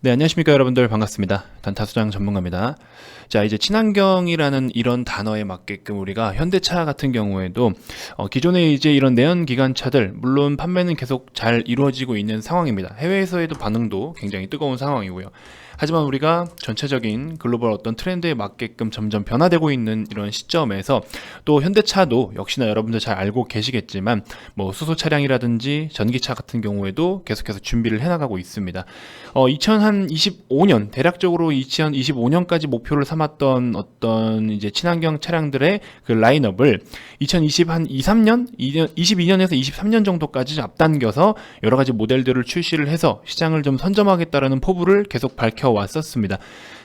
네, 안녕하십니까 여러분들, 반갑습니다. 단타수장 전문가입니다. 자, 이제 친환경이라는 이런 단어에 맞게끔 우리가 현대차 같은 경우에도 기존에 이제 이런 내연기관차들, 물론 판매는 계속 잘 이루어지고 있는 상황입니다. 해외에서의 반응도 굉장히 뜨거운 상황이고요. 하지만 우리가 전체적인 글로벌 어떤 트렌드에 맞게끔 점점 변화되고 있는 이런 시점에서 또 현대차도 역시나 여러분들 잘 알고 계시겠지만 뭐 수소 차량이라든지 전기차 같은 경우에도 계속해서 준비를 해나가고 있습니다. 2025년 대략적으로 2025년까지 목표를 삼았던 어떤 이제 친환경 차량들의 그 라인업을 2022년 22년에서 23년 정도까지 앞당겨서 여러 가지 모델들을 출시를 해서 시장을 좀 선점하겠다라는 포부를 계속 밝혀왔었습니다.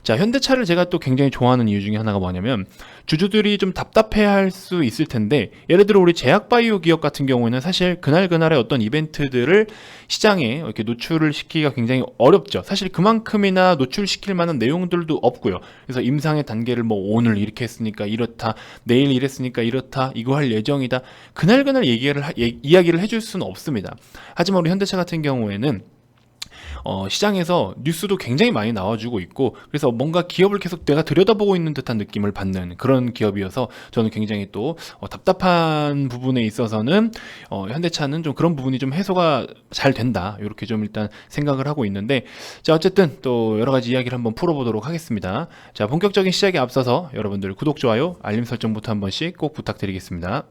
자, 현대차를 제가 또 굉장히 좋아하는 이유 중에 하나가 뭐냐면 주주들이 좀 답답해할 수 있을 텐데, 예를 들어 우리 제약바이오 기업 같은 경우에는 사실 그날의 어떤 이벤트들을 시장에 이렇게 노출을 시키기가 굉장히 어렵죠. 사실 그만큼이나 노출시킬 만한 내용들도 없고요. 그래서 임상의 단계를 뭐 오늘 이렇게 했으니까 이렇다, 내일 이랬으니까 이렇다, 이거 할 예정이다, 그날 이야기를 해줄 수는 없습니다. 하지만 우리 현대차 같은 경우에는 시장에서 뉴스도 굉장히 많이 나와주고 있고, 그래서 뭔가 기업을 계속 내가 들여다보고 있는 듯한 느낌을 받는 그런 기업이어서 저는 굉장히 또 답답한 부분에 있어서는 현대차는 좀 그런 부분이 좀 해소가 잘 된다, 이렇게 좀 일단 생각을 하고 있는데, 자, 어쨌든 또 여러 가지 이야기를 한번 풀어보도록 하겠습니다. 자, 본격적인 시작에 앞서서 여러분들 구독, 좋아요, 알림 설정부터 한 번씩 꼭 부탁드리겠습니다.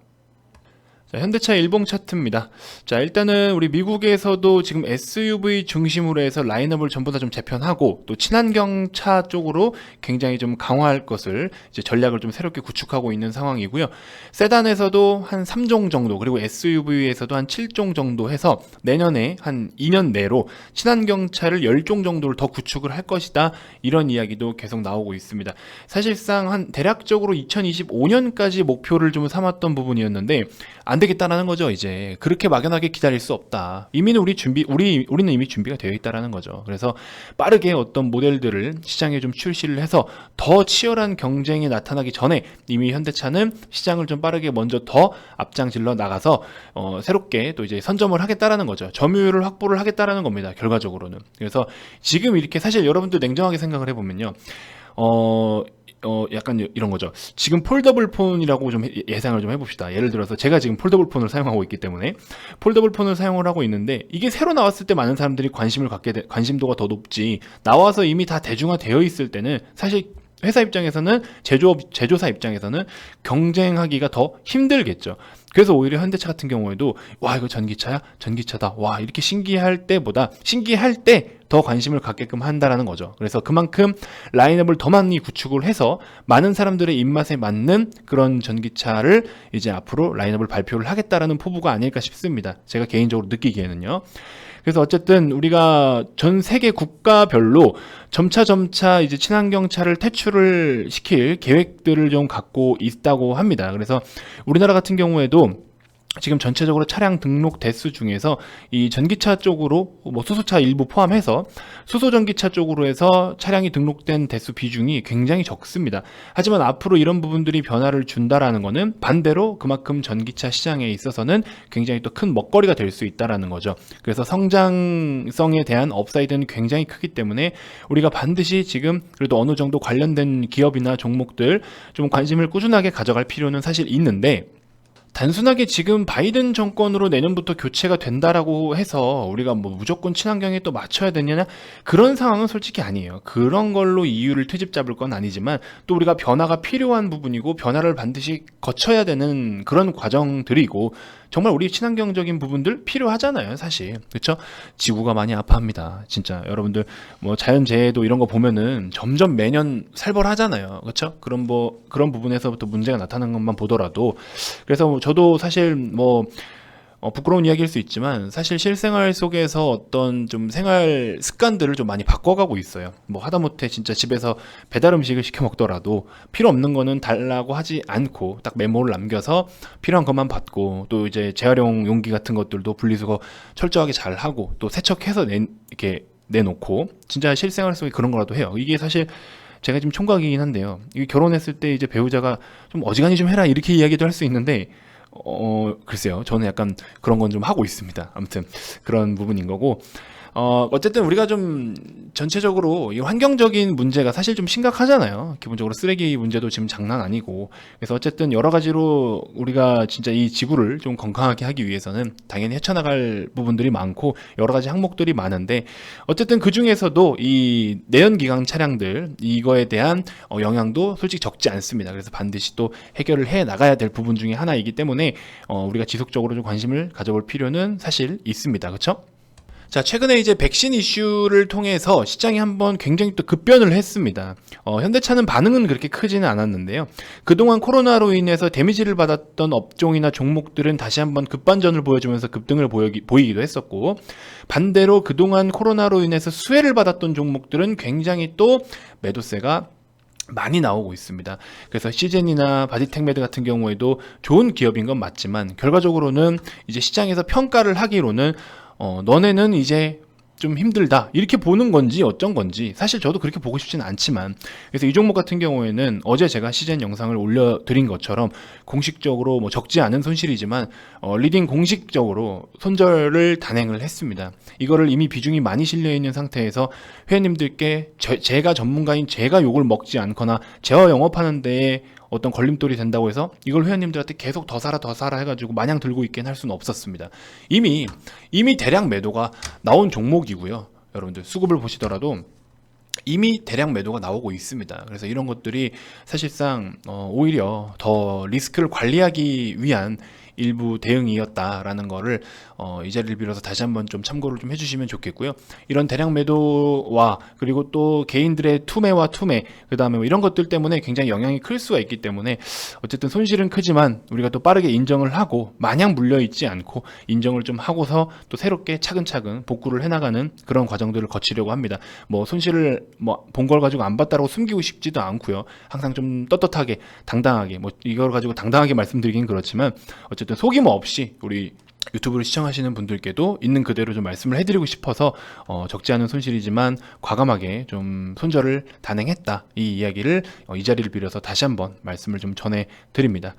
자, 현대차 일봉 차트입니다. 자, 일단은 우리 미국에서도 지금 SUV 중심으로 해서 라인업을 전부 다 좀 재편하고, 또 친환경 차 쪽으로 굉장히 좀 강화할 것을 이제 전략을 좀 새롭게 구축하고 있는 상황이고요. 세단에서도 한 3종 정도, 그리고 SUV에서도 한 7종 정도 해서 내년에 한 2년 내로 친환경 차를 10종 정도를 더 구축을 할 것이다, 이런 이야기도 계속 나오고 있습니다. 사실상 한 대략적으로 2025년까지 목표를 좀 삼았던 부분이었는데 안 되겠다라는 거죠. 이제 그렇게 막연하게 기다릴 수 없다. 이미는 우리는 이미 준비가 되어 있다라는 거죠. 그래서 빠르게 어떤 모델들을 시장에 좀 출시를 해서 더 치열한 경쟁이 나타나기 전에 이미 현대차는 시장을 좀 빠르게 먼저 더 앞장질러 나가서 새롭게 또 이제 선점을 하겠다라는 거죠. 점유율을 확보를 하겠다라는 겁니다, 결과적으로는. 그래서 지금 이렇게, 사실 여러분들 냉정하게 생각을 해보면요, 약간 이런 거죠. 지금 폴더블 폰이라고 좀 예상을 좀 해봅시다. 예를 들어서 제가 지금 폴더블 폰을 사용하고 있기 때문에 폴더블 폰을 사용을 하고 있는데, 이게 새로 나왔을 때 많은 사람들이 관심도가 더 높지, 나와서 이미 다 대중화되어 있을 때는 사실 회사 입장에서는, 제조사 입장에서는 경쟁하기가 더 힘들겠죠. 그래서 오히려 현대차 같은 경우에도 와, 이거 전기차야? 전기차다. 와, 이렇게 신기할 때 더 관심을 갖게끔 한다라는 거죠. 그래서 그만큼 라인업을 더 많이 구축을 해서 많은 사람들의 입맛에 맞는 그런 전기차를 이제 앞으로 라인업을 발표를 하겠다라는 포부가 아닐까 싶습니다. 제가 개인적으로 느끼기에는요. 그래서 어쨌든 우리가 전 세계 국가별로 점차 이제 친환경차를 퇴출을 시킬 계획들을 좀 갖고 있다고 합니다. 그래서 우리나라 같은 경우에도 지금 전체적으로 차량 등록 대수 중에서 이 전기차 쪽으로, 뭐 수소차 일부 포함해서 수소 전기차 쪽으로 해서 차량이 등록된 대수 비중이 굉장히 적습니다. 하지만 앞으로 이런 부분들이 변화를 준다라는 거는 반대로 그만큼 전기차 시장에 있어서는 굉장히 또 큰 먹거리가 될 수 있다라는 거죠. 그래서 성장성에 대한 업사이드는 굉장히 크기 때문에 우리가 반드시 지금 그래도 어느 정도 관련된 기업이나 종목들 좀 관심을 꾸준하게 가져갈 필요는 사실 있는데, 단순하게 지금 바이든 정권으로 내년부터 교체가 된다라고 해서 우리가 뭐 무조건 친환경에 또 맞춰야 되느냐, 그런 상황은 솔직히 아니에요. 그런 걸로 이유를 트집 잡을 건 아니지만, 또 우리가 변화가 필요한 부분이고 변화를 반드시 거쳐야 되는 그런 과정들이고, 정말 우리 친환경적인 부분들 필요하잖아요, 사실. 그렇죠? 지구가 많이 아파합니다. 진짜 여러분들 뭐 자연재해도 이런 거 보면은 점점 매년 살벌하잖아요. 그렇죠? 그런 부분에서부터 문제가 나타나는 것만 보더라도, 그래서 저도 사실 부끄러운 이야기일 수 있지만 사실 실생활 속에서 어떤 좀 생활 습관들을 좀 많이 바꿔가고 있어요. 뭐 하다못해 진짜 집에서 배달 음식을 시켜 먹더라도 필요 없는 거는 달라고 하지 않고 딱 메모를 남겨서 필요한 것만 받고, 또 이제 재활용 용기 같은 것들도 분리수거 철저하게 잘 하고, 또 세척해서 이렇게 내놓고, 진짜 실생활 속에 그런 거라도 해요. 이게 사실 제가 지금 총각이긴 한데요, 이게 결혼했을 때 이제 배우자가 좀 어지간히 좀 해라 이렇게 이야기도 할 수 있는데, 글쎄요, 저는 약간 그런 건 좀 하고 있습니다. 아무튼 그런 부분인 거고, 어쨌든 우리가 좀 전체적으로 이 환경적인 문제가 사실 좀 심각하잖아요. 기본적으로 쓰레기 문제도 지금 장난 아니고. 그래서 어쨌든 여러 가지로 우리가 진짜 이 지구를 좀 건강하게 하기 위해서는 당연히 헤쳐나갈 부분들이 많고 여러 가지 항목들이 많은데, 어쨌든 그 중에서도 이 내연기관 차량들 이거에 대한 영향도 솔직히 적지 않습니다. 그래서 반드시 또 해결을 해 나가야 될 부분 중에 하나이기 때문에 우리가 지속적으로 좀 관심을 가져볼 필요는 사실 있습니다. 그렇죠? 자, 최근에 이제 백신 이슈를 통해서 시장이 한번 굉장히 또 급변을 했습니다. 현대차는 반응은 그렇게 크지는 않았는데요. 그동안 코로나로 인해서 데미지를 받았던 업종이나 종목들은 다시 한번 급반전을 보여주면서 급등을 보이기도 했었고, 반대로 그동안 코로나로 인해서 수혜를 받았던 종목들은 굉장히 또 매도세가 많이 나오고 있습니다. 그래서 시젠이나 바디텍메드 같은 경우에도 좋은 기업인 건 맞지만, 결과적으로는 이제 시장에서 평가를 하기로는 너네는 이제 좀 힘들다 이렇게 보는 건지 어쩐 건지 사실 저도 그렇게 보고 싶지는 않지만, 그래서 이 종목 같은 경우에는 어제 제가 시즌 영상을 올려드린 것처럼 공식적으로 뭐 적지 않은 손실이지만 리딩 공식적으로 손절을 단행을 했습니다. 이거를 이미 비중이 많이 실려있는 상태에서 회원님들께 제가 전문가인 제가 욕을 먹지 않거나 제어 영업하는 데에 어떤 걸림돌이 된다고 해서 이걸 회원님들한테 계속 더 사라 해가지고 마냥 들고 있긴 할 수는 없었습니다. 이미 대량 매도가 나온 종목이고요. 여러분들 수급을 보시더라도 이미 대량 매도가 나오고 있습니다. 그래서 이런 것들이 사실상 오히려 더 리스크를 관리하기 위한 일부 대응이었다라는 거를 이 자리를 빌어서 다시 한번 좀 참고를 좀 해주시면 좋겠고요. 이런 대량 매도와 그리고 또 개인들의 투매와 투매, 그 다음에 뭐 이런 것들 때문에 굉장히 영향이 클 수가 있기 때문에 어쨌든 손실은 크지만 우리가 또 빠르게 인정을 하고 마냥 물려있지 않고 인정을 좀 하고서 또 새롭게 차근차근 복구를 해나가는 그런 과정들을 거치려고 합니다. 뭐 손실을 뭐 본 걸 가지고 안 봤다라고 숨기고 싶지도 않고요. 항상 좀 떳떳하게 당당하게, 뭐 이걸 가지고 당당하게 말씀드리긴 그렇지만 어쨌든 속임 없이 우리 유튜브를 시청하시는 분들께도 있는 그대로 좀 말씀을 해드리고 싶어서 적지 않은 손실이지만 과감하게 좀 손절을 단행했다, 이 이야기를 이 자리를 빌어서 다시 한번 말씀을 좀 전해드립니다.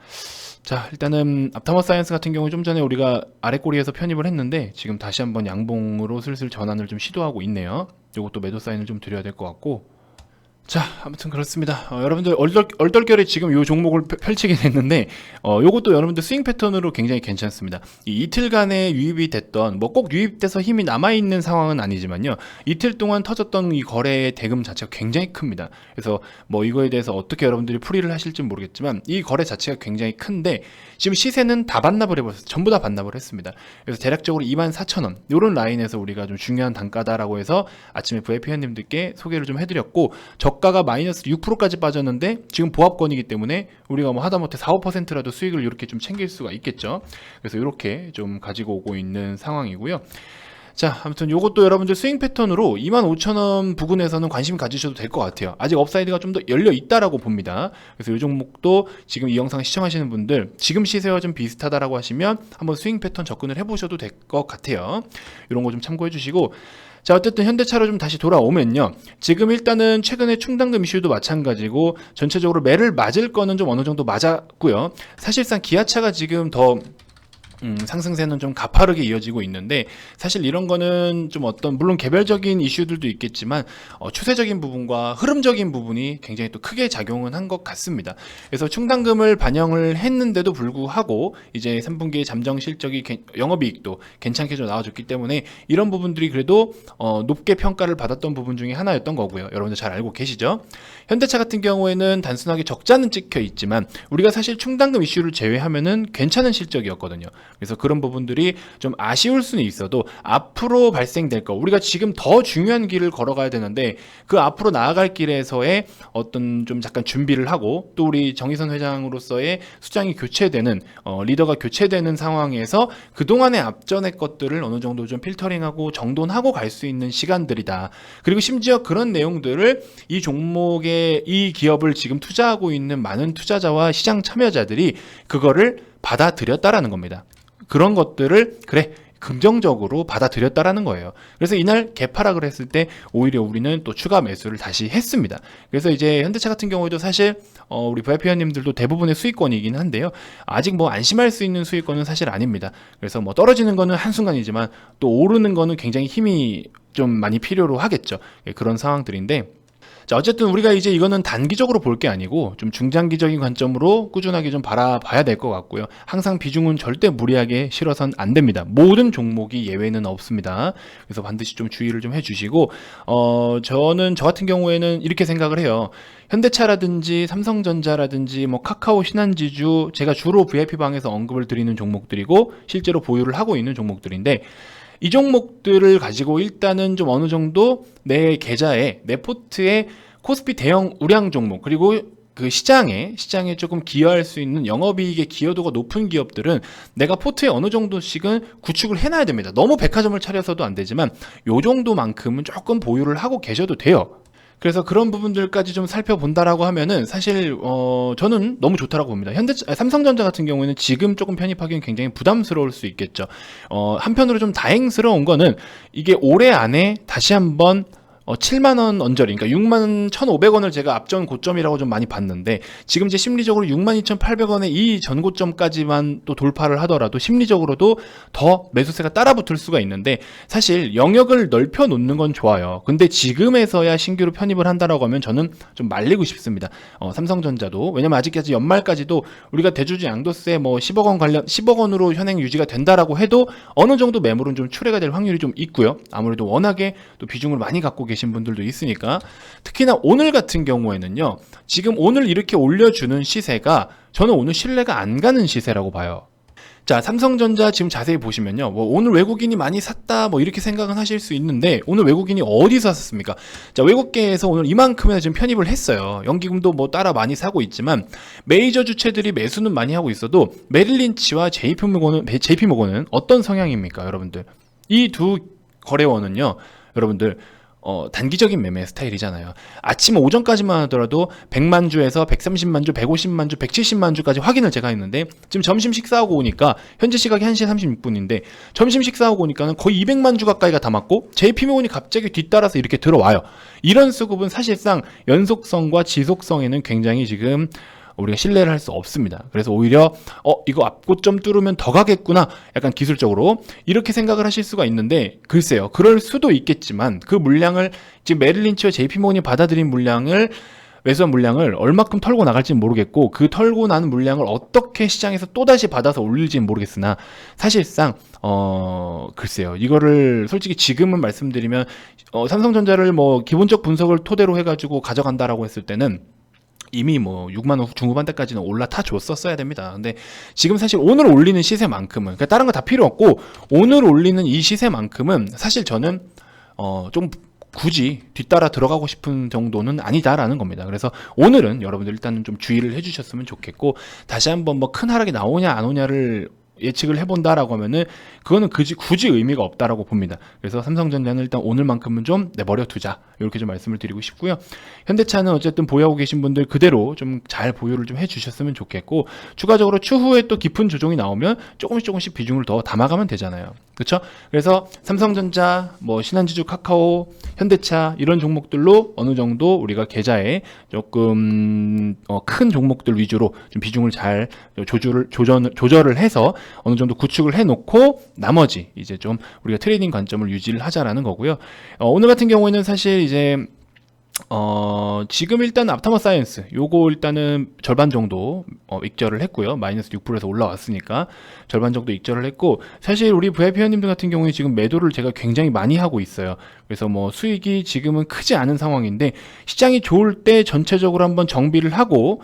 자, 일단은 앞타머 사이언스 같은 경우 좀 전에 우리가 아래 꼬리에서 편입을 했는데 지금 다시 한번 양봉으로 슬슬 전환을 좀 시도하고 있네요. 요것도 매도 사인을 좀 드려야 될 것 같고, 자, 아무튼 그렇습니다. 여러분들 얼떨결에 지금 이 종목을 펼치게 됐는데 요것도 여러분들 스윙 패턴으로 굉장히 괜찮습니다. 이 이틀간에 유입이 됐던, 뭐 꼭 유입돼서 힘이 남아있는 상황은 아니지만요, 이틀 동안 터졌던 이 거래의 대금 자체가 굉장히 큽니다. 그래서 뭐 이거에 대해서 어떻게 여러분들이 풀이를 하실지 모르겠지만 이 거래 자체가 굉장히 큰데 지금 시세는 다 반납을 해버렸어요. 전부 다 반납을 했습니다. 그래서 대략적으로 24,000원 요런 라인에서 우리가 좀 중요한 단가다라고 해서 아침에 VIP 회원님들께 소개를 좀 해드렸고, 저가가 마이너스 6%까지 빠졌는데 지금 보합권이기 때문에 우리가 뭐 하다못해 4, 5%라도 수익을 이렇게 좀 챙길 수가 있겠죠. 그래서 이렇게 좀 가지고 오고 있는 상황이고요. 자, 아무튼 요것도 여러분들 스윙 패턴으로 25,000원 부근에서는 관심 가지셔도 될 것 같아요. 아직 업사이드가 좀 더 열려 있다라고 봅니다. 그래서 이 종목도 지금 이 영상 시청하시는 분들 지금 시세와 좀 비슷하다라고 하시면 한번 스윙 패턴 접근을 해보셔도 될 것 같아요. 이런 거 좀 참고해 주시고, 자, 어쨌든 현대차로 좀 다시 돌아오면요, 지금 일단은 최근에 충당금 이슈도 마찬가지고 전체적으로 매를 맞을 거는 좀 어느 정도 맞았고요. 사실상 기아차가 지금 더 상승세는 좀 가파르게 이어지고 있는데, 사실 이런 거는 좀 어떤, 물론 개별적인 이슈들도 있겠지만 추세적인 부분과 흐름적인 부분이 굉장히 또 크게 작용은 한 것 같습니다. 그래서 충당금을 반영을 했는데도 불구하고 이제 3분기의 잠정 실적이 영업이익도 괜찮게 좀 나와줬기 때문에 이런 부분들이 그래도 높게 평가를 받았던 부분 중에 하나였던 거고요. 여러분들 잘 알고 계시죠? 현대차 같은 경우에는 단순하게 적자는 찍혀 있지만 우리가 사실 충당금 이슈를 제외하면은 괜찮은 실적이었거든요. 그래서 그런 부분들이 좀 아쉬울 수는 있어도 앞으로 발생될 거, 우리가 지금 더 중요한 길을 걸어가야 되는데 그 앞으로 나아갈 길에서의 어떤 좀 잠깐 준비를 하고, 또 우리 정의선 회장으로서의 수장이 교체되는 리더가 교체되는 상황에서 그동안의 앞전의 것들을 어느 정도 좀 필터링하고 정돈하고 갈 수 있는 시간들이다. 그리고 심지어 그런 내용들을 이 종목에, 이 기업을 지금 투자하고 있는 많은 투자자와 시장 참여자들이 그거를 받아들였다라는 겁니다. 그런 것들을 그래 긍정적으로 받아들였다라는 거예요. 그래서 이날 개파락을 했을 때 오히려 우리는 또 추가 매수를 다시 했습니다. 그래서 이제 현대차 같은 경우에도 사실 우리 VIP 회원님들도 대부분의 수익권이긴 한데요, 아직 뭐 안심할 수 있는 수익권은 사실 아닙니다. 그래서 뭐 떨어지는 거는 한순간이지만 또 오르는 거는 굉장히 힘이 좀 많이 필요로 하겠죠. 예, 그런 상황들인데, 자, 어쨌든 우리가 이제 이거는 단기적으로 볼 게 아니고 좀 중장기적인 관점으로 꾸준하게 좀 바라봐야 될 것 같고요. 항상 비중은 절대 무리하게 실어선 안 됩니다. 모든 종목이 예외는 없습니다. 그래서 반드시 좀 주의를 좀 해주시고, 저는 저 같은 경우에는 이렇게 생각을 해요. 현대차라든지 삼성전자라든지 뭐 카카오, 신한지주, 제가 주로 VIP방에서 언급을 드리는 종목들이고 실제로 보유를 하고 있는 종목들인데, 이 종목들을 가지고 일단은 좀 어느 정도 내 계좌에, 내 포트에 코스피 대형 우량 종목, 그리고 그 시장에 조금 기여할 수 있는 영업이익의 기여도가 높은 기업들은 내가 포트에 어느 정도씩은 구축을 해놔야 됩니다. 너무 백화점을 차려서도 안 되지만 요 정도만큼은 조금 보유를 하고 계셔도 돼요. 그래서 그런 부분들까지 좀 살펴본다라고 하면은 사실 저는 너무 좋다라고 봅니다. 삼성전자 같은 경우에는 지금 조금 편입하기는 굉장히 부담스러울 수 있겠죠. 한편으로 좀 다행스러운 거는 이게 올해 안에 다시 한번 7만원 언저리, 그러니까 6만 1,500원을 제가 앞전 고점이라고 좀 많이 봤는데, 지금 이제 심리적으로 62,800원의 이 전고점까지만 또 돌파를 하더라도 심리적으로도 더 매수세가 따라붙을 수가 있는데, 사실 영역을 넓혀 놓는 건 좋아요. 근데 지금에서야 신규로 편입을 한다라고 하면 저는 좀 말리고 싶습니다. 삼성전자도, 왜냐면 아직까지 연말까지도 우리가 대주주 양도세 뭐 10억 원 관련 10억 원으로 현행 유지가 된다라고 해도 어느 정도 매물은 좀 출회가 될 확률이 좀 있고요. 아무래도 워낙에 또 비중을 많이 갖고 계신 분들도 있으니까. 특히나 오늘 같은 경우에는요, 지금 오늘 이렇게 올려주는 시세가 저는 오늘 신뢰가 안 가는 시세라고 봐요. 자, 삼성전자 지금 자세히 보시면요, 뭐 오늘 외국인이 많이 샀다 뭐 이렇게 생각은 하실 수 있는데, 오늘 외국인이 어디서 샀습니까? 자, 외국계에서 오늘 이만큼이나 지금 편입을 했어요. 연기금도 뭐 따라 많이 사고 있지만 메이저 주체들이 매수는 많이 하고 있어도 메릴린치와 JP모건은 어떤 성향입니까, 여러분들? 이 두 거래원은요, 여러분들 단기적인 매매 스타일이잖아요. 아침 오전까지만 하더라도 100만 주에서 130만 주, 150만 주, 170만 주까지 확인을 제가 했는데, 지금 점심 식사하고 오니까 현재 시각이 1시 36분인데 점심 식사하고 오니까는 거의 200만 주 가까이가 담았고 JP모건이 갑자기 뒤따라서 이렇게 들어와요. 이런 수급은 사실상 연속성과 지속성에는 굉장히 지금 우리가 신뢰를 할 수 없습니다. 그래서 오히려 이거 앞고점 뚫으면 더 가겠구나, 약간 기술적으로 이렇게 생각을 하실 수가 있는데, 글쎄요, 그럴 수도 있겠지만 그 물량을 지금 메릴린치와 JP모건이 받아들인 물량을, 매수한 물량을 얼마큼 털고 나갈지는 모르겠고, 그 털고 나는 물량을 어떻게 시장에서 또다시 받아서 올릴지는 모르겠으나, 사실상 글쎄요, 이거를 솔직히 지금은 말씀드리면 삼성전자를 뭐 기본적 분석을 토대로 해가지고 가져간다라고 했을 때는 이미 뭐 6만 원 중후반대까지는 올라타 줬었어야 됩니다. 근데 지금 사실 오늘 올리는 시세만큼은, 그러니까 다른 거 다 필요 없고 오늘 올리는 이 시세만큼은 사실 저는 좀 굳이 뒤따라 들어가고 싶은 정도는 아니다라는 겁니다. 그래서 오늘은 여러분들 일단은 좀 주의를 해주셨으면 좋겠고, 다시 한번 뭐 큰 하락이 나오냐 안 오냐를 예측을 해본다라고 하면은 그거는 굳이 의미가 없다라고 봅니다. 그래서 삼성전자는 일단 오늘만큼은 좀 내버려 두자, 이렇게 좀 말씀을 드리고 싶고요. 현대차는 어쨌든 보유하고 계신 분들 그대로 좀 잘 보유를 좀 해주셨으면 좋겠고, 추가적으로 추후에 또 깊은 조정이 나오면 조금씩 비중을 더 담아가면 되잖아요. 그렇죠? 그래서 삼성전자, 뭐 신한지주, 카카오, 현대차 이런 종목들로 어느 정도 우리가 계좌에 조금 큰 종목들 위주로 좀 비중을 잘 조절을 해서 어느 정도 구축을 해놓고, 나머지 이제 좀 우리가 트레이딩 관점을 유지를 하자라는 거고요. 오늘 같은 경우에는 사실 이제 지금 일단 앞타머 사이언스 요거 일단은 절반 정도 익절을 했고요. 마이너스 6%에서 올라왔으니까 절반 정도 익절을 했고, 사실 우리 VIP 회원님들 같은 경우에 지금 매도를 제가 굉장히 많이 하고 있어요. 그래서 뭐 수익이 지금은 크지 않은 상황인데, 시장이 좋을 때 전체적으로 한번 정비를 하고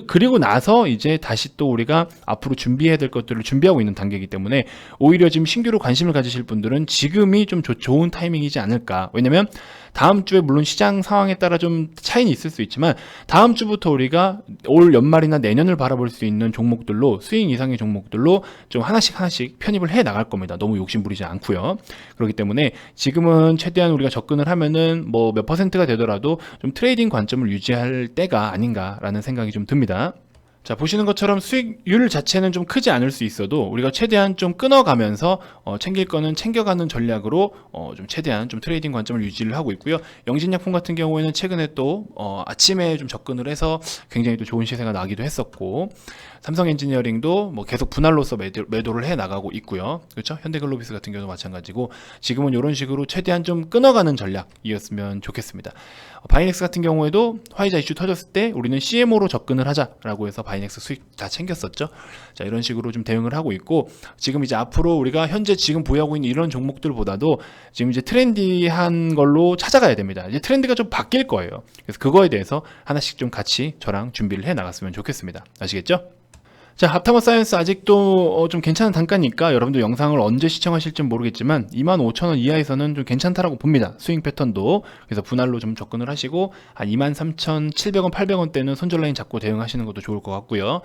그리고 나서 이제 다시 또 우리가 앞으로 준비해야 될 것들을 준비하고 있는 단계이기 때문에, 오히려 지금 신규로 관심을 가지실 분들은 지금이 좀 좋은 타이밍이지 않을까. 왜냐면 다음 주에 물론 시장 상황에 따라 좀 차이는 있을 수 있지만, 다음 주부터 우리가 올 연말이나 내년을 바라볼 수 있는 종목들로, 수익 이상의 종목들로 좀 하나씩 편입을 해 나갈 겁니다. 너무 욕심 부리지 않고요. 그렇기 때문에 지금은 최대한 우리가 접근을 하면은 뭐 몇 %가 되더라도 좀 트레이딩 관점을 유지할 때가 아닌가라는 생각이 좀 듭니다. 자, 보시는 것처럼 수익률 자체는 좀 크지 않을 수 있어도 우리가 최대한 좀 끊어가면서 챙길 거는 챙겨가는 전략으로 좀 최대한 좀 트레이딩 관점을 유지를 하고 있고요. 영신약품 같은 경우에는 최근에 또 아침에 좀 접근을 해서 굉장히 또 좋은 시세가 나기도 했었고, 삼성 엔지니어링도 뭐 계속 분할로서 매도를 해 나가고 있고요. 그렇죠? 현대글로비스 같은 경우도 마찬가지고, 지금은 이런 식으로 최대한 좀 끊어가는 전략이었으면 좋겠습니다. 바이넥스 같은 경우에도 화이자 이슈 터졌을 때 우리는 CMO로 접근을 하자라고 해서 바이넥스 수익 다 챙겼었죠. 자, 이런 식으로 좀 대응을 하고 있고, 지금 이제 앞으로 우리가 현재 지금 보유하고 있는 이런 종목들보다도 지금 이제 트렌디한 걸로 찾아가야 됩니다. 이제 트렌드가 좀 바뀔 거예요. 그래서 그거에 대해서 하나씩 좀 같이 저랑 준비를 해 나갔으면 좋겠습니다. 아시겠죠? 자, 합타머 사이언스 아직도 좀 괜찮은 단가니까 여러분들 영상을 언제 시청하실지 모르겠지만 25,000원 이하에서는 좀 괜찮다라고 봅니다. 스윙 패턴도. 그래서 분할로 좀 접근을 하시고 한 23,700원, 800원대는 손절 라인 잡고 대응하시는 것도 좋을 것 같고요.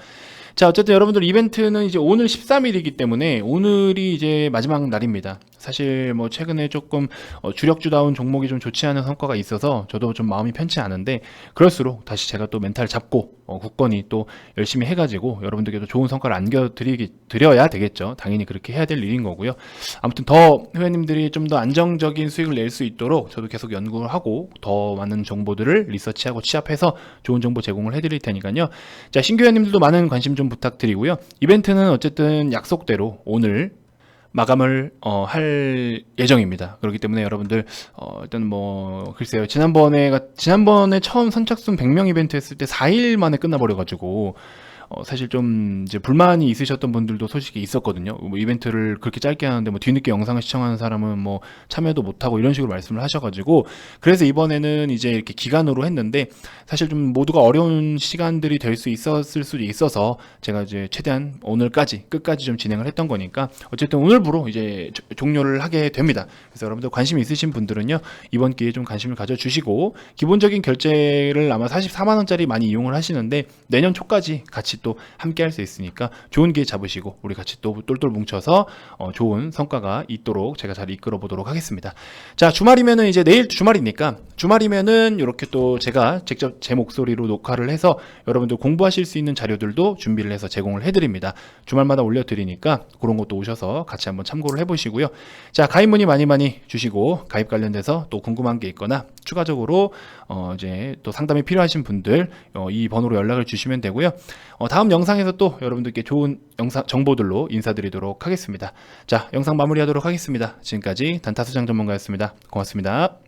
자, 어쨌든 여러분들 이벤트는 이제 오늘 13일이기 때문에 오늘이 이제 마지막 날입니다. 사실 뭐 최근에 조금 주력주다운 종목이 좀 좋지 않은 성과가 있어서 저도 좀 마음이 편치 않은데, 그럴수록 다시 제가 또 멘탈 잡고 굳건히 또 열심히 해가지고 여러분들께도 좋은 성과를 안겨드려야 되겠죠. 당연히 그렇게 해야 될 일인 거고요. 아무튼 더 회원님들이 좀 더 안정적인 수익을 낼 수 있도록 저도 계속 연구를 하고 더 많은 정보들을 리서치하고 취합해서 좋은 정보 제공을 해드릴 테니까요. 자, 신규 회원님들도 많은 관심 좀 부탁드리고요. 이벤트는 어쨌든 약속대로 오늘 마감을 할 예정입니다. 그렇기 때문에 여러분들 일단 뭐 글쎄요, 지난번에 처음 선착순 100명 이벤트 했을 때 4일 만에 끝나버려가지고 사실 좀 이제 불만이 있으셨던 분들도 솔직히 있었거든요. 뭐 이벤트를 그렇게 짧게 하는데 뭐 뒤늦게 영상을 시청하는 사람은 뭐 참여도 못하고 이런 식으로 말씀을 하셔가지고, 그래서 이번에는 이제 이렇게 기간으로 했는데, 사실 좀 모두가 어려운 시간들이 될 수 있었을 수도 있어서 제가 이제 최대한 오늘까지 끝까지 좀 진행을 했던 거니까 어쨌든 오늘부로 이제 종료를 하게 됩니다. 그래서 여러분들 관심 있으신 분들은요, 이번 기회에 좀 관심을 가져주시고, 기본적인 결제를 아마 44만 원짜리 많이 이용을 하시는데 내년 초까지 같이 또 함께 할 수 있으니까 좋은 기회 잡으시고 우리 같이 또 똘똘 뭉쳐서 좋은 성과가 있도록 제가 잘 이끌어 보도록 하겠습니다. 자, 주말이면은 이제 내일 주말이니까, 주말이면은 이렇게 또 제가 직접 제 목소리로 녹화를 해서 여러분들 공부하실 수 있는 자료들도 준비를 해서 제공을 해드립니다. 주말마다 올려드리니까 그런 것도 오셔서 같이 한번 참고를 해보시고요. 자, 가입 문의 많이 주시고, 가입 관련돼서 또 궁금한 게 있거나 추가적으로 이제 또 상담이 필요하신 분들 이 번호로 연락을 주시면 되고요. 다음 영상에서 또 여러분들께 좋은 정보들로 인사드리도록 하겠습니다. 자, 영상 마무리하도록 하겠습니다. 지금까지 단타수장 전문가였습니다. 고맙습니다.